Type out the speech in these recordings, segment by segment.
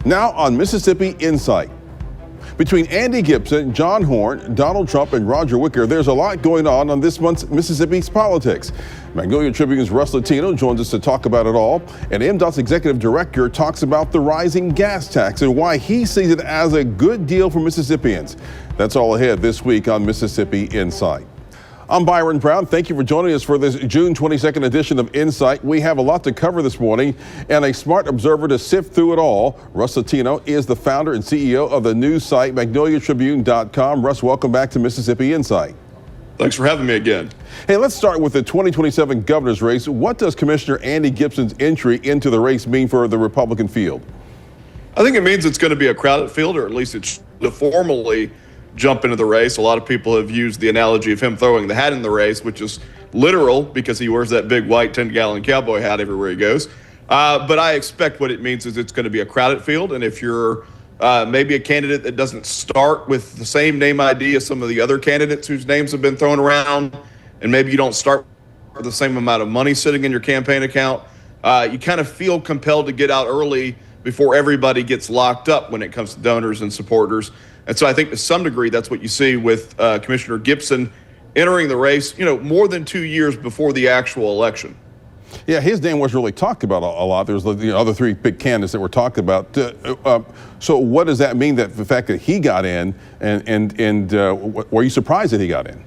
Now on Mississippi Insight. Between Andy Gibson, John Horn, Donald Trump, and Roger Wicker, there's a lot going on this month's Mississippi's politics. Magnolia Tribune's Russ Latino joins us to talk about it all. And MDOT's executive director talks about the rising gas tax and why he sees it as a good deal for Mississippians. That's all ahead this week on Mississippi Insight. I'm Byron Brown. Thank you for joining us for this June 22nd edition of Insight. We have a lot to cover this morning and a smart observer to sift through it all. Russ Latino is the founder and CEO of the news site MagnoliaTribune.com. Russ, welcome back to Mississippi Insight. Thanks for having me again. Hey, let's start with the 2027 governor's race. What does Commissioner Andy Gibson's entry into the race mean for the Republican field? I think it means it's going to be a crowded field, or at least it's to formally jump into the race. A lot of people have used the analogy of him throwing the hat in the race, which is literal because he wears that big white 10-gallon cowboy hat everywhere he goes. But I expect what it means is it's going to be a crowded field. And if you're maybe a candidate that doesn't start with the same name ID as some of the other candidates whose names have been thrown around, and maybe you don't start with the same amount of money sitting in your campaign account, you kind of feel compelled to get out early before everybody gets locked up when it comes to donors and supporters. And so I think to some degree that's what you see with Commissioner Gibson entering the race, more than 2 years before the actual election. Yeah, his name was really talked about a lot. There's the other three big candidates that were talked about. So what does that mean, that the fact that he got in, and were you surprised that he got in?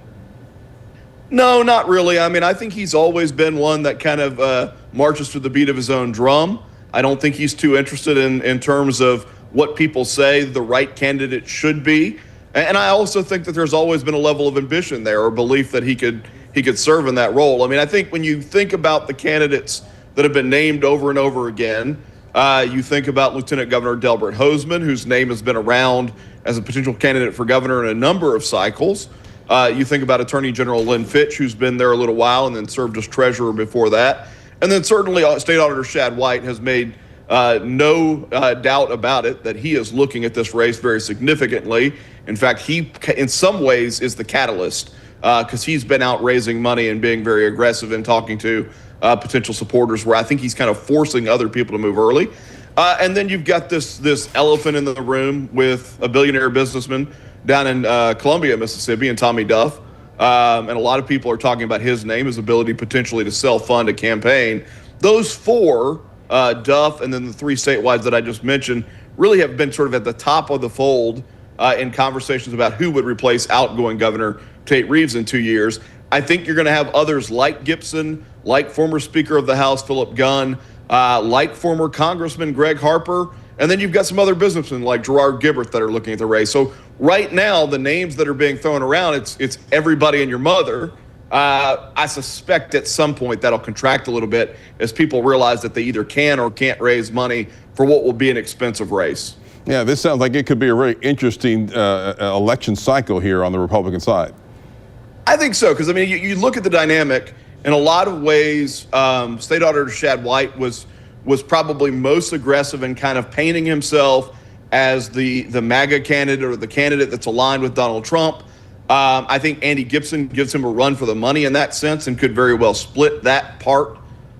No, not really. I mean, I think he's always been one that kind of marches to the beat of his own drum. I don't think he's too interested in terms of what people say the right candidate should be. And I also think that there's always been a level of ambition there, or belief that he could serve in that role. I mean, I think when you think about the candidates that have been named over and over again, you think about Lieutenant Governor Delbert Hosemann, whose name has been around as a potential candidate for governor in a number of cycles. You think about Attorney General Lynn Fitch, who's been there a little while and then served as treasurer before that. And then certainly State Auditor Shad White has made no doubt about it that he is looking at this race very significantly. In fact, he, in some ways, is the catalyst because he's been out raising money and being very aggressive in talking to potential supporters, where I think he's kind of forcing other people to move early. And then you've got this elephant in the room with a billionaire businessman down in Columbia, Mississippi, and Tommy Duff. And a lot of people are talking about his name, his ability potentially to self-fund a campaign. Those four, Duff, and then the three statewide that I just mentioned, really have been sort of at the top of the fold in conversations about who would replace outgoing Governor Tate Reeves in 2 years. I think you're going to have others like Gibson, like former Speaker of the House Philip Gunn, like former Congressman Greg Harper, and then you've got some other businessmen like Gerard Gibbert that are looking at the race. So right now, the names that are being thrown around, it's everybody and your mother. I suspect at some point that'll contract a little bit as people realize that they either can or can't raise money for what will be an expensive race. Yeah, this sounds like it could be a very interesting election cycle here on the Republican side. I think so, because I mean, you look at the dynamic. In a lot of ways, State Auditor Shad White was probably most aggressive in kind of painting himself as the MAGA candidate, or the candidate that's aligned with Donald Trump. I think Andy Gibson gives him a run for the money in that sense and could very well split that part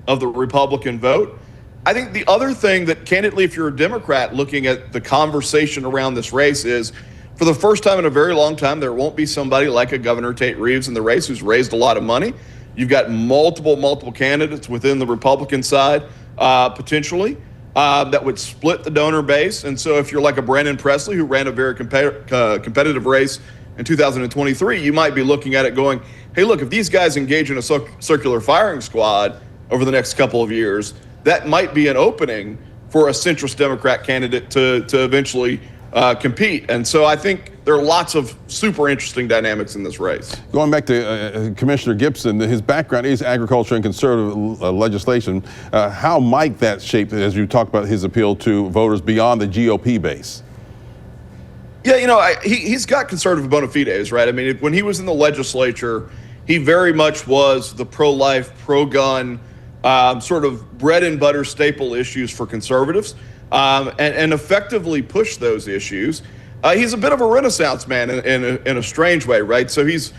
of the Republican vote. I think the other thing that, candidly, if you're a Democrat looking at the conversation around this race, is for the first time in a very long time, there won't be somebody like a Governor Tate Reeves in the race who's raised a lot of money. You've got multiple candidates within the Republican side, potentially, that would split the donor base. And so if you're like a Brandon Presley, who ran a very competitive race in 2023, you might be looking at it going, hey, look, if these guys engage in a circular firing squad over the next couple of years, that might be an opening for a centrist Democrat candidate to eventually compete. And so I think there are lots of super interesting dynamics in this race. Going back to Commissioner Gibson, his background is agriculture and conservative legislation. How might that shape, as you talk about his appeal to voters beyond the GOP base? Yeah, he's got conservative bona fides, right? I mean, when he was in the legislature, he very much was the pro-life, pro-gun, sort of bread and butter staple issues for conservatives, and effectively pushed those issues. He's a bit of a Renaissance man in a strange way, right? So he's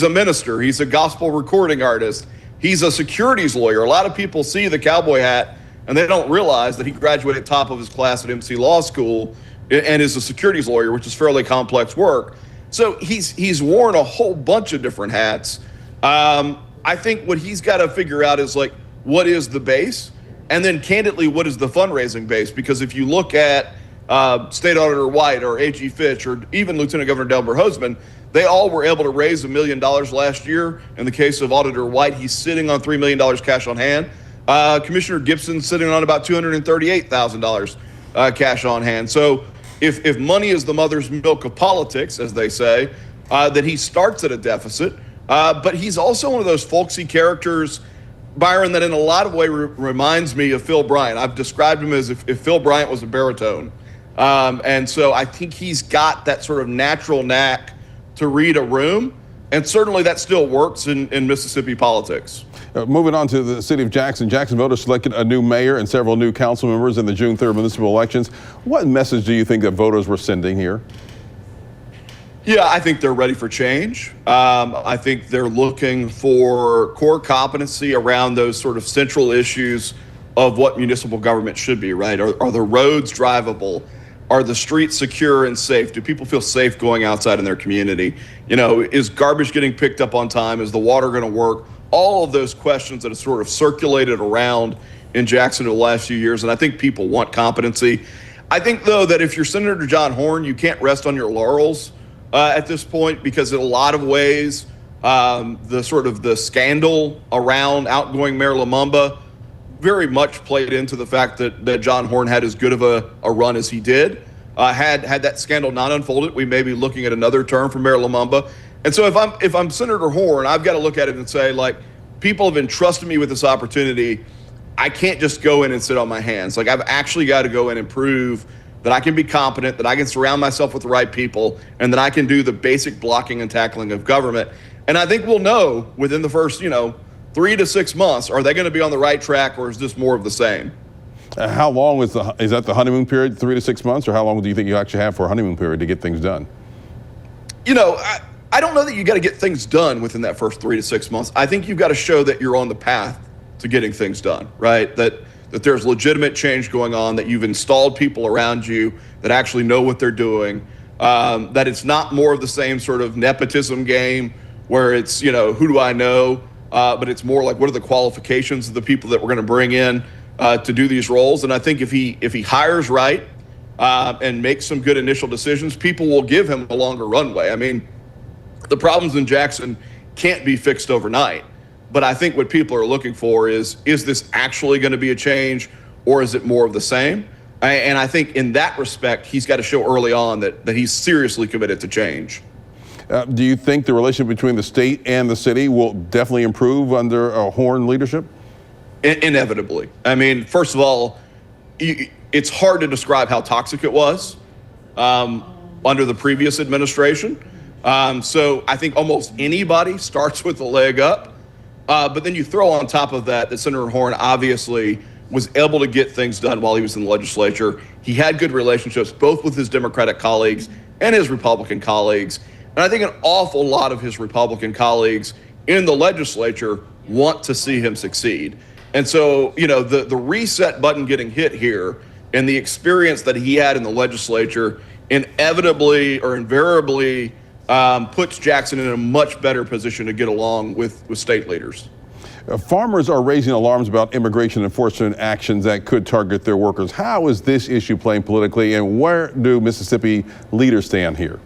a minister, he's a gospel recording artist, he's a securities lawyer. A lot of people see the cowboy hat and they don't realize that he graduated top of his class at MC Law School and is a securities lawyer, which is fairly complex work. So he's worn a whole bunch of different hats. I think what he's got to figure out is like, what is the base? And then candidly, what is the fundraising base? Because if you look at State Auditor White or AG Fitch or even Lieutenant Governor Delbert Hosemann, they all were able to raise $1 million last year. In the case of Auditor White, he's sitting on $3 million cash on hand. Commissioner Gibson's sitting on about $238,000 cash on hand. So if money is the mother's milk of politics, as they say, that he starts at a deficit. But he's also one of those folksy characters, Byron, that in a lot of ways reminds me of Phil Bryant. I've described him as if Phil Bryant was a baritone. And so I think he's got that sort of natural knack to read a room. And certainly that still works in Mississippi politics. Moving on to the city of Jackson. Jackson voters selected a new mayor and several new council members in the June 3rd municipal elections. What message do you think that voters were sending here? Yeah, I think they're ready for change. I think they're looking for core competency around those sort of central issues of what municipal government should be, right? Are the roads drivable? Are the streets secure and safe? Do people feel safe going outside in their community? You know, is garbage getting picked up on time? Is the water going to work? All of those questions that have sort of circulated around in Jackson in the last few years, and I think people want competency. I think, though, that if you're Senator John Horhn, you can't rest on your laurels at this point, because in a lot of ways, the scandal around outgoing Mayor Lumumba very much played into the fact that John Horhn had as good of a run as he did. Had that scandal not unfolded, we may be looking at another term for Mayor Lumumba. And so if I'm Senator Horhn, I've got to look at it and say, like, people have entrusted me with this opportunity. I can't just go in and sit on my hands. Like, I've actually got to go in and prove that I can be competent, that I can surround myself with the right people, and that I can do the basic blocking and tackling of government. And I think we'll know within the first, 3 to 6 months, are they going to be on the right track, or is this more of the same? How long is that the honeymoon period, 3 to 6 months, or how long do you think you actually have for a honeymoon period to get things done? I don't know that you got to get things done within that first 3 to 6 months. I think you've got to show that you're on the path to getting things done, right? That there's legitimate change going on, that you've installed people around you that actually know what they're doing, that it's not more of the same sort of nepotism game where it's, who do I know? But it's more like, what are the qualifications of the people that we're going to bring in to do these roles? And I think if he hires right and makes some good initial decisions, people will give him a longer runway. I mean, the problems in Jackson can't be fixed overnight. But I think what people are looking for is this actually going to be a change, or is it more of the same? And I think in that respect, he's got to show early on that he's seriously committed to change. Do you think the relationship between the state and the city will definitely improve under Horhn leadership? Inevitably. I mean, first of all, it's hard to describe how toxic it was under the previous administration. So I think almost anybody starts with a leg up. But then you throw on top of that Senator Horhn obviously was able to get things done while he was in the legislature. He had good relationships both with his Democratic colleagues and his Republican colleagues. And I think an awful lot of his Republican colleagues in the legislature want to see him succeed. And so, the reset button getting hit here and the experience that he had in the legislature inevitably or invariably puts Jackson in a much better position to get along with state leaders. Farmers are raising alarms about immigration enforcement actions that could target their workers. How is this issue playing politically, and where do Mississippi leaders stand here?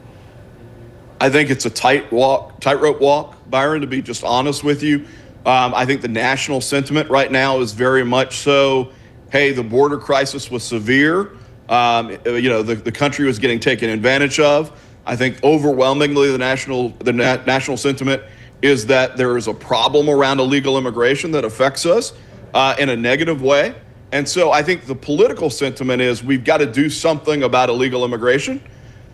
I think it's a tightrope walk, Byron, to be just honest with you. I think the national sentiment right now is very much so, hey, the border crisis was severe. The country was getting taken advantage of. I think overwhelmingly the national sentiment is that there is a problem around illegal immigration that affects us in a negative way. And so I think the political sentiment is we've got to do something about illegal immigration.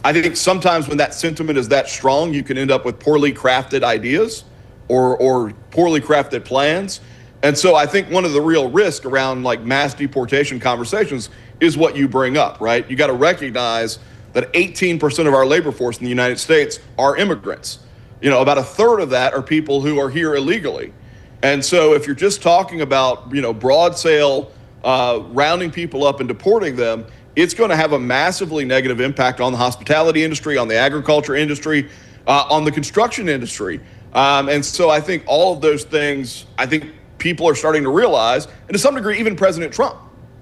I think sometimes when that sentiment is that strong, you can end up with poorly crafted ideas or poorly crafted plans. And so I think one of the real risks around like mass deportation conversations is what you bring up, right? You got to recognize that 18% of our labor force in the United States are immigrants. About a third of that are people who are here illegally. And so if you're just talking about, broad sale rounding people up and deporting them, it's going to have a massively negative impact on the hospitality industry, on the agriculture industry, on the construction industry. And so I think all of those things, I think people are starting to realize, and to some degree, even President Trump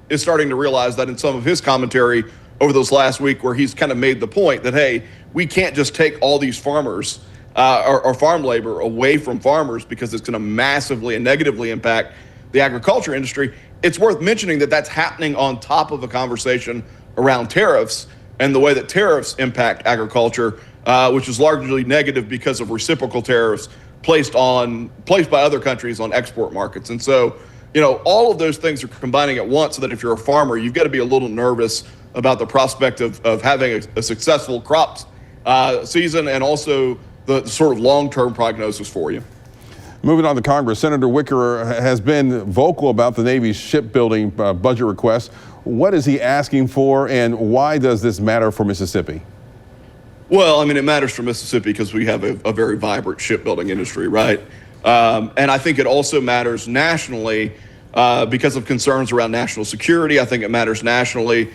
is starting to realize that in some of his commentary over those last week, where he's kind of made the point that, hey, we can't just take all these farmers or farm labor away from farmers because it's going to massively and negatively impact the agriculture industry. It's worth mentioning that that's happening on top of a conversation around tariffs and the way that tariffs impact agriculture, which is largely negative because of reciprocal tariffs placed by other countries on export markets. And so, all of those things are combining at once, so that if you're a farmer, you've got to be a little nervous about the prospect of having a successful crops season, and also the sort of long-term prognosis for you. Moving on to Congress, Senator Wicker has been vocal about the Navy's shipbuilding budget request. What is he asking for, and why does this matter for Mississippi? Well, I mean, it matters for Mississippi because we have a very vibrant shipbuilding industry, right? And I think it also matters nationally because of concerns around national security. I think it matters nationally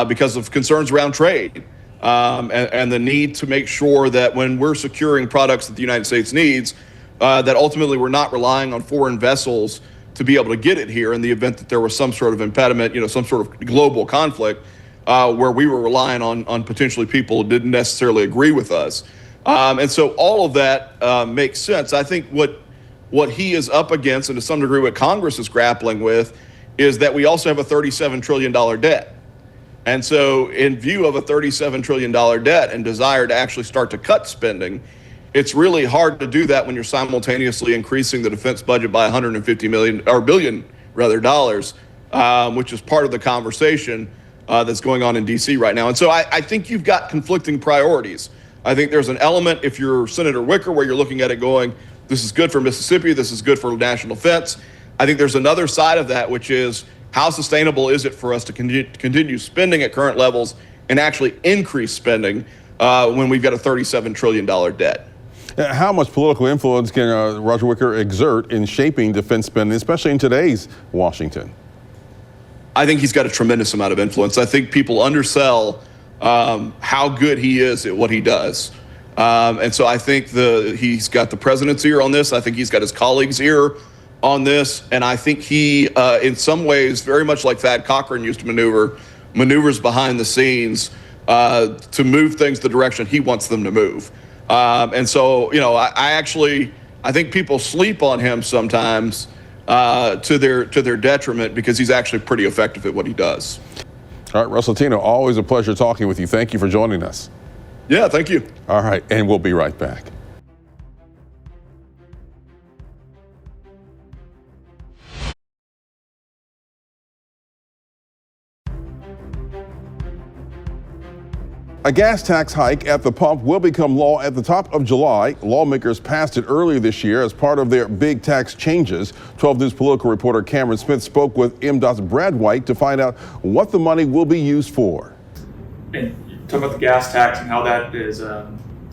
because of concerns around trade and the need to make sure that when we're securing products that the United States needs, that ultimately we're not relying on foreign vessels to be able to get it here in the event that there was some sort of impediment, some sort of global conflict where we were relying on potentially people who didn't necessarily agree with us. And so all of that makes sense. I think what he is up against, and to some degree what Congress is grappling with, is that we also have a $37 trillion debt. And so in view of a $37 trillion debt and desire to actually start to cut spending, it's really hard to do that when you're simultaneously increasing the defense budget by billion dollars, which is part of the conversation that's going on in D.C. right now. And so I think you've got conflicting priorities. I think there's an element, if you're Senator Wicker, where you're looking at it going, this is good for Mississippi, this is good for national defense. I think there's another side of that, which is how sustainable is it for us to continue spending at current levels and actually increase spending when we've got a $37 trillion debt? How much political influence can Roger Wicker exert in shaping defense spending, especially in today's Washington? I think he's got a tremendous amount of influence. I think people undersell how good he is at what he does. And so I think he's got the president's ear on this. I think he's got his colleagues' ear on this. And I think he, in some ways, very much like Thad Cochran used to maneuvers behind the scenes to move things the direction he wants them to move. And so, I think people sleep on him sometimes to their detriment, because he's actually pretty effective at what he does. All right, Russell Tino, always a pleasure talking with you. Thank you for joining us. Yeah, thank you. All right, and we'll be right back. A gas tax hike at the pump will become law at the top of July. Lawmakers passed it earlier this year as part of their big tax changes. 12 News political reporter Cameron Smith spoke with MDOT's Brad White to find out what the money will be used for. And you talk about the gas tax and how that is,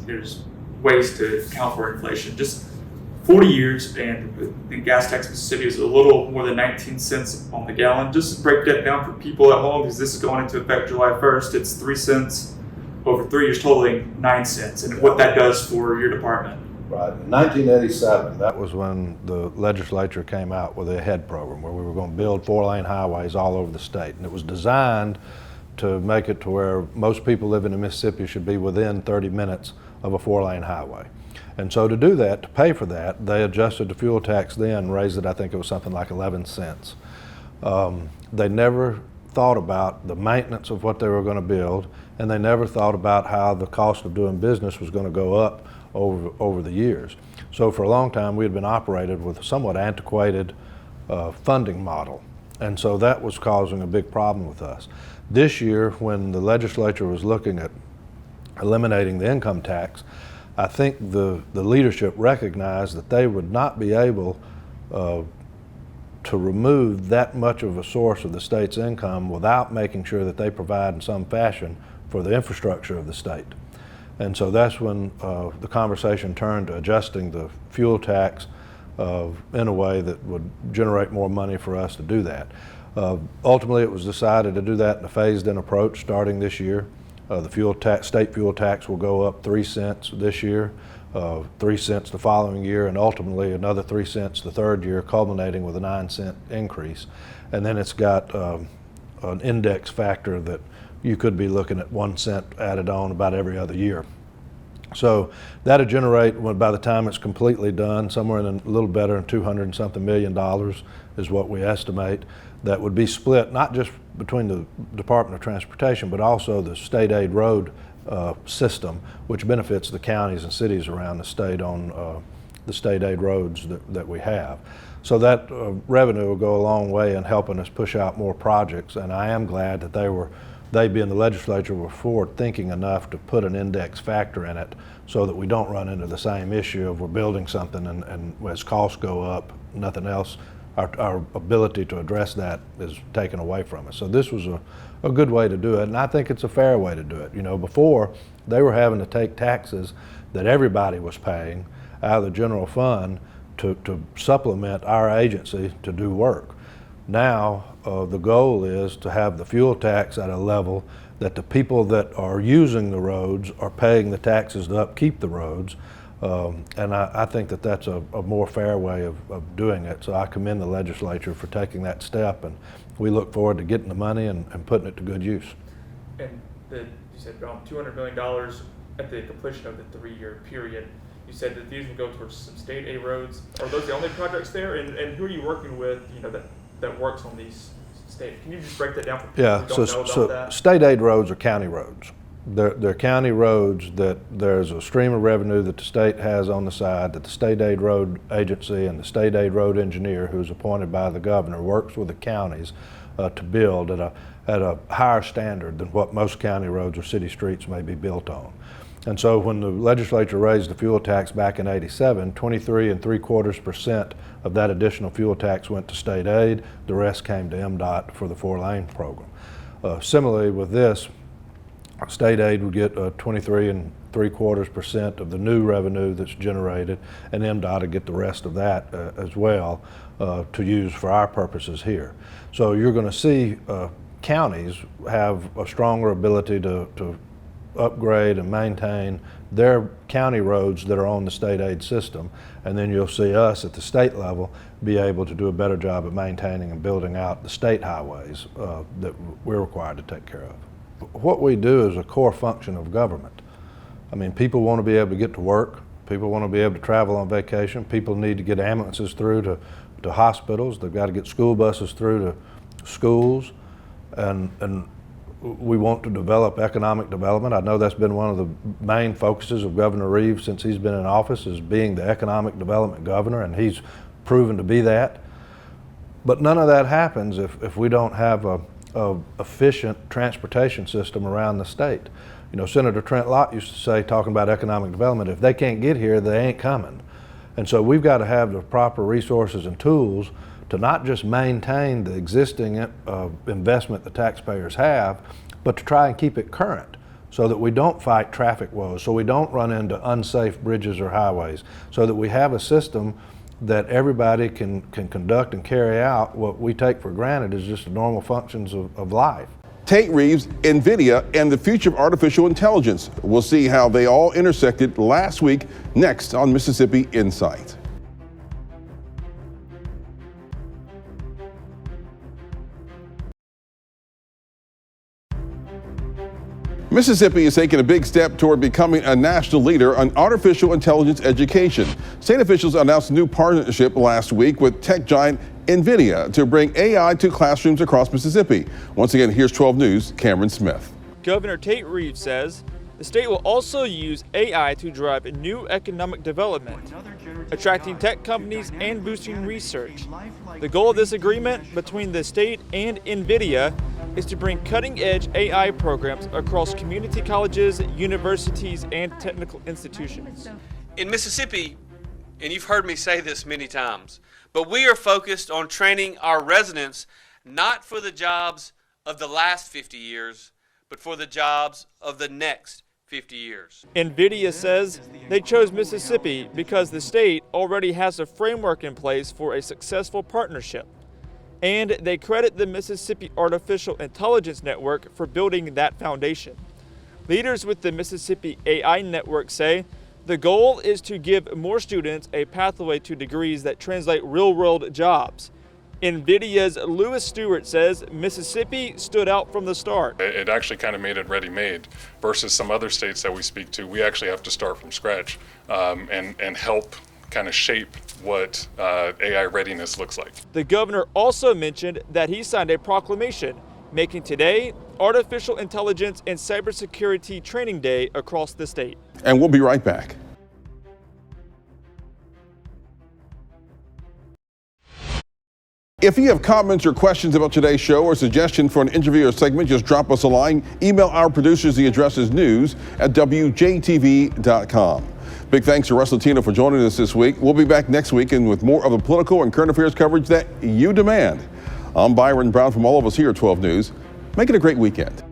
there's ways to account for inflation. Just 40 years, and the gas tax in Mississippi is a little more than 19 cents on the gallon. Just to break that down for people at home, because this is going into effect July 1st, it's 3 cents over 3 years, totaling 9 cents, and what that does for your department. Right. In 1987, that was when the legislature came out with a HEAD program where we were going to build 4-lane highways all over the state. And it was designed to make it to where most people living in Mississippi should be within 30 minutes of a 4-lane highway. And so to do that, to pay for that, they adjusted the fuel tax then, raised it, I think it was something like 11 cents. They never thought about the maintenance of what they were going to build, and they never thought about how the cost of doing business was going to go up over the years. So for a long time, we had been operated with a somewhat antiquated funding model. And so that was causing a big problem with us. This year, when the legislature was looking at eliminating the income tax, I think the leadership recognized that they would not be able to remove that much of a source of the state's income without making sure that they provide in some fashion for the infrastructure of the state. And so that's when the conversation turned to adjusting the fuel tax in a way that would generate more money for us to do that. Ultimately, it was decided to do that in a phased-in approach starting this year. The state fuel tax will go up 3 cents this year, 3 cents the following year, and ultimately another 3 cents the third year, culminating with a 9-cent increase. And then it's got an index factor that you could be looking at 1 cent added on about every other year. So that'll generate, by the time it's completely done, somewhere in a little better than $200-something million is what we estimate. That would be split not just between the Department of Transportation, but also the state aid road system, which benefits the counties and cities around the state on the state aid roads that we have. So that revenue will go a long way in helping us push out more projects, and I am glad that they being the legislature were forward thinking enough to put an index factor in it so that we don't run into the same issue of we're building something and as costs go up, nothing else, our ability to address that is taken away from us. So this was a good way to do it, and I think it's a fair way to do it. You know, before they were having to take taxes that everybody was paying out of the general fund to supplement our agency to do work. Now the goal is to have the fuel tax at a level that the people that are using the roads are paying the taxes to upkeep the roads, and I think that that's a more fair way of doing it. So I commend the legislature for taking that step, and we look forward to getting the money and putting it to good use. And you said $200 million at the completion of the 3-year period. You said that these will go towards some state aid roads. Are those the only projects there? And who are you working with, you know, that works on these state? Can you just break that down for people who don't know about that? State aid roads are county roads. They're county roads that there's a stream of revenue that the state has on the side that the state aid road agency and the state aid road engineer, who's appointed by the governor, works with the counties to build at a higher standard than what most county roads or city streets may be built on. And so when the legislature raised the fuel tax back in '87, 23.75% of that additional fuel tax went to state aid. The rest came to MDOT for the 4-lane program. Similarly with this, state aid would get 23.75% of the new revenue that's generated, and MDOT would get the rest of that as well to use for our purposes here. So you're going to see counties have a stronger ability to upgrade and maintain their county roads that are on the state aid system, and then you'll see us at the state level be able to do a better job of maintaining and building out the state highways that we're required to take care of. What we do is a core function of government. I mean, people want to be able to get to work, people want to be able to travel on vacation, people need to get ambulances through to hospitals, they've got to get school buses through to schools, and we want to develop economic development. I know that's been one of the main focuses of Governor Reeves since he's been in office, is being the economic development governor, and he's proven to be that. But none of that happens if we don't have a efficient transportation system around the state. You know, Senator Trent Lott used to say, talking about economic development, if they can't get here, they ain't coming. And so we've got to have the proper resources and tools to not just maintain the existing investment the taxpayers have, but to try and keep it current so that we don't fight traffic woes, so we don't run into unsafe bridges or highways, so that we have a system that everybody can conduct and carry out what we take for granted as just the normal functions of life. Tate Reeves, NVIDIA, and the future of artificial intelligence. We'll see how they all intersected last week, next on Mississippi Insight. Mississippi is taking a big step toward becoming a national leader on artificial intelligence education. State officials announced a new partnership last week with tech giant NVIDIA to bring AI to classrooms across Mississippi. Once again, here's 12 News' Cameron Smith. Governor Tate Reeves says the state will also use AI to drive new economic development, attracting tech companies and boosting research. The goal of this agreement between the state and NVIDIA is to bring cutting-edge AI programs across community colleges, universities, and technical institutions. In Mississippi, and you've heard me say this many times, but we are focused on training our residents not for the jobs of the last 50 years, but for the jobs of the next 50 years. NVIDIA says they chose Mississippi because the state already has a framework in place for a successful partnership. and they credit the Mississippi Artificial Intelligence Network for building that foundation. Leaders with the Mississippi AI Network say the goal is to give more students a pathway to degrees that translate real-world jobs. NVIDIA's Lewis Stewart says Mississippi stood out from the start. It actually kind of made it ready-made versus some other states that we speak to. We actually have to start from scratch and help kind of shape what AI readiness looks like. The governor also mentioned that he signed a proclamation making today Artificial Intelligence and Cybersecurity Training Day across the state. And we'll be right back. If you have comments or questions about today's show or suggestion for an interview or segment, just drop us a line. Email our producers. The address is news@WJTV.com. Big thanks to Russ Latino for joining us this week. We'll be back next week and with more of the political and current affairs coverage that you demand. I'm Byron Brown from all of us here at 12 News. Make it a great weekend.